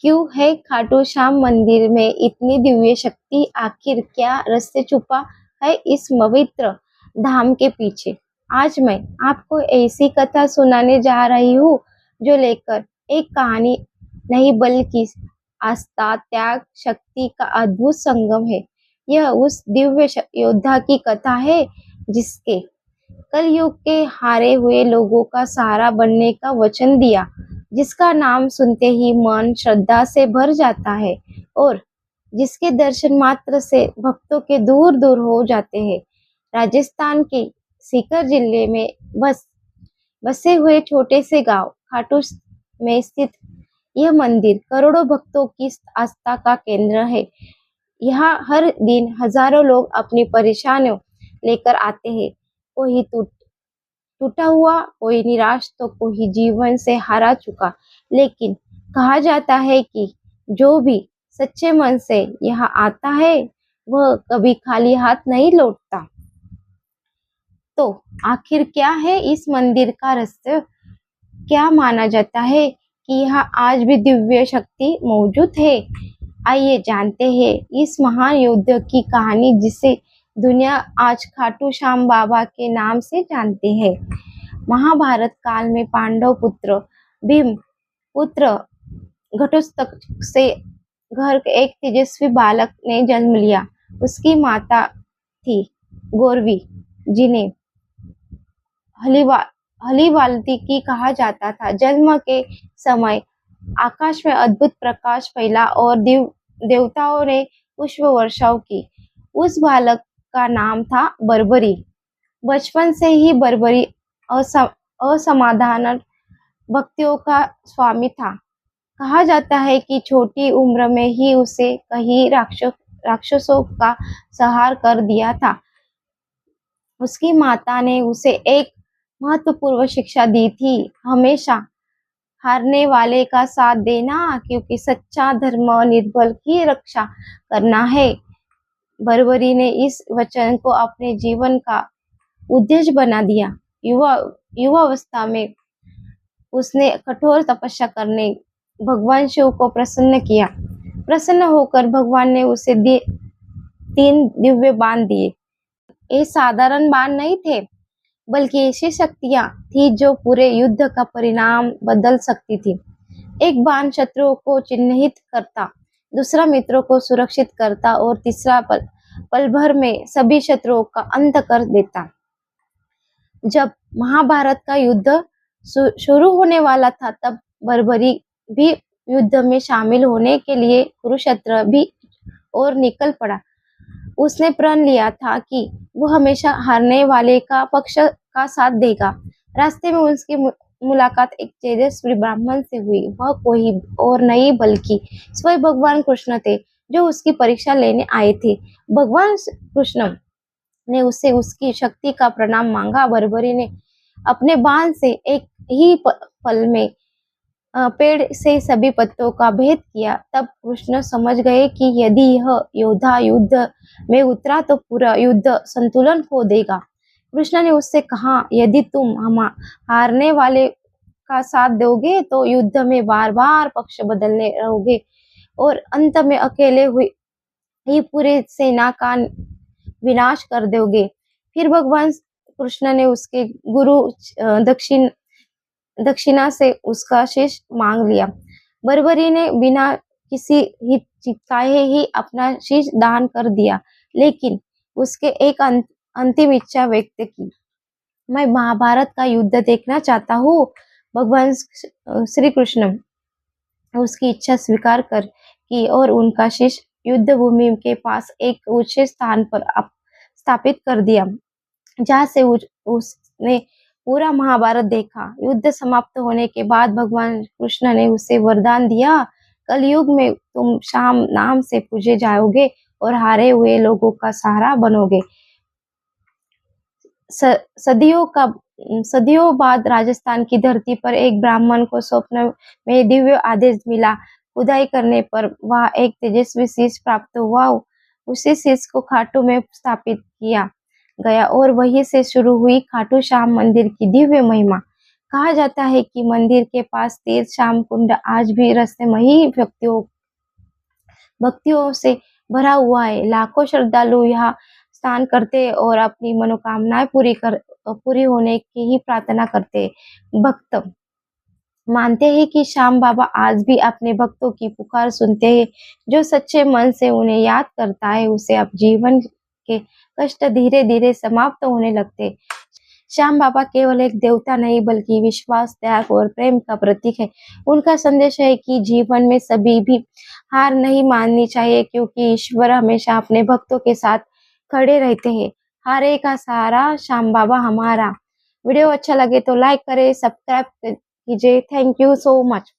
क्यों है खाटू श्याम मंदिर में इतनी दिव्य शक्ति? आखिर क्या रहस्य छुपा है इस पवित्र धाम के पीछे? आज मैं आपको ऐसी कथा सुनाने जा रही हूँ जो लेकर एक कहानी नहीं बल्कि आस्था, त्याग, शक्ति का अद्भुत संगम है। यह उस दिव्य योद्धा की कथा है जिसके कलयुग के हारे हुए लोगों का सहारा बनने का वचन दिया, जिसका नाम सुनते ही मन श्रद्धा से भर जाता है और जिसके दर्शन मात्र से भक्तों के दूर दूर हो जाते हैं। राजस्थान के सीकर जिले में बसे हुए छोटे से गांव खाटू में स्थित यह मंदिर करोड़ों भक्तों की आस्था का केंद्र है। यहाँ हर दिन हजारों लोग अपनी परेशानियों लेकर आते हैं। कोई टूटा हुआ, कोई निराश, तो कोई जीवन से हारा चुका। लेकिन कहा जाता है कि जो भी सच्चे मन से यहाँ आता है वह कभी खाली हाथ नहीं लौटता। तो आखिर क्या है इस मंदिर का रहस्य? क्या माना जाता है कि यहाँ आज भी दिव्य शक्ति मौजूद है? आइए जानते हैं इस महान योद्धा की कहानी जिसे दुनिया आज खाटू श्याम बाबा के नाम से जानती है। महाभारत काल में पांडव पुत्र भीम पुत्र घटोत्कच से घर एक तेजस्वी बालक ने जन्म लिया। उसकी माता थी गौरवी, जिन्हें हलीवाल्ती की कहा जाता था। जन्म के समय आकाश में अद्भुत प्रकाश फैला और देवताओं ने पुष्प वर्षाव की। उस बालक का नाम था बर्बरी। बचपन से ही बर्बरी असमाधान भक्तियों का स्वामी था। कहा जाता है कि छोटी उम्र में ही उसे कई राक्षसों का संहार कर दिया था। उसकी माता ने उसे एक महत्वपूर्ण शिक्षा दी थी, हमेशा हारने वाले का साथ देना, क्योंकि सच्चा धर्म निर्बल की रक्षा करना है। बर्बरी ने इस वचन को अपने जीवन का उद्देश्य बना दिया। युवावस्था में उसने कठोर तपस्या करने भगवान शिव को प्रसन्न किया। प्रसन्न होकर भगवान ने उसे 3 दिव्य बाण दिए। ये साधारण बाण नहीं थे, बल्कि ऐसी शक्तियां थी जो पूरे युद्ध का परिणाम बदल सकती थी। एक बाण शत्रुओं को चिन्हित करता, दूसरा मित्रों को सुरक्षित करता और तीसरा पल भर में सभी शत्रुओं का अंत कर देता। जब महाभारत का युद्ध शुरू होने वाला था, तब बर्बरी भी युद्ध में शामिल होने के लिए कुरुक्षेत्र भी और निकल पड़ा। उसने प्रण लिया था कि वो हमेशा हारने वाले का पक्ष का साथ देगा। रास्ते में उसकी मुलाकात एक तेजस्वी ब्राह्मण से हुई। वह कोई और नहीं बल्कि स्वयं भगवान कृष्ण थे, जो उसकी परीक्षा लेने आए थे। भगवान कृष्ण ने उससे उसकी शक्ति का प्रणाम मांगा। बर्बरी ने अपने बाण से एक ही पल में पेड़ से सभी पत्तों का भेद किया। तब कृष्ण समझ गए कि यदि यह योद्धा युद्ध में उतरा तो पूरा युद्ध संतुलन खो देगा। कृष्ण ने उससे कहा, यदि तुम हम हारने वाले का साथ दोगे तो युद्ध में बार बार पक्ष बदलने रहोगे और अंत में अकेले हुई ही पूरे सेना का विनाश कर दोगे। फिर भगवान कृष्ण ने उसके गुरु दक्षिणा से उसका शीश मांग लिया। बर्बरी ने बिना किसी हिचकिचाए ही अपना शीश दान कर दिया, लेकिन उसके एक अंतिम इच्छा व्यक्त की, मैं महाभारत का युद्ध देखना चाहता हूँ। भगवान श्री कृष्ण उसकी इच्छा स्वीकार कर की और उनका शीश युद्ध भूमि के पास एक ऊंचे स्थान पर स्थापित कर दिया, जहाँ से उसने पूरा महाभारत देखा। युद्ध समाप्त होने के बाद भगवान कृष्ण ने उसे वरदान दिया, कलयुग में तुम श्याम नाम से पूजे जाओगे और हारे हुए लोगों का सहारा बनोगे। सदियों बाद राजस्थान की धरती पर एक ब्राह्मण को स्वप्न में दिव्य आदेश मिला। खुदाई करने पर वह एक तेजस्वी शीश प्राप्त हुआ। उसी शीश को खाटू में स्थापित किया गया और वहीं से शुरू हुई खाटू श्याम मंदिर की दिव्य महिमा। कहा जाता है कि मंदिर के पास तीर्थ श्याम कुंड आज भी रहस्यमयी भक्तियों से भरा हुआ है। लाखों श्रद्धालु यहाँ स्नान करते और अपनी मनोकामनाएं पूरी होने की ही प्रार्थना करते। भक्त मानते हैं कि श्याम बाबा आज भी अपने भक्तों की पुकार सुनते हैं। जो सच्चे मन से उन्हें याद करता है, उसे अब जीवन के कष्ट धीरे धीरे समाप्त होने लगते। श्याम बाबा केवल एक देवता नहीं, बल्कि विश्वास, त्याग और प्रेम का प्रतीक है। उनका संदेश है कि जीवन में सभी भी हार नहीं माननी चाहिए, क्योंकि ईश्वर हमेशा अपने भक्तों के साथ खड़े रहते हैं। हारे का सहारा श्याम बाबा हमारा। वीडियो अच्छा लगे तो लाइक करें, सब्सक्राइब कीजिए। Thank you so much.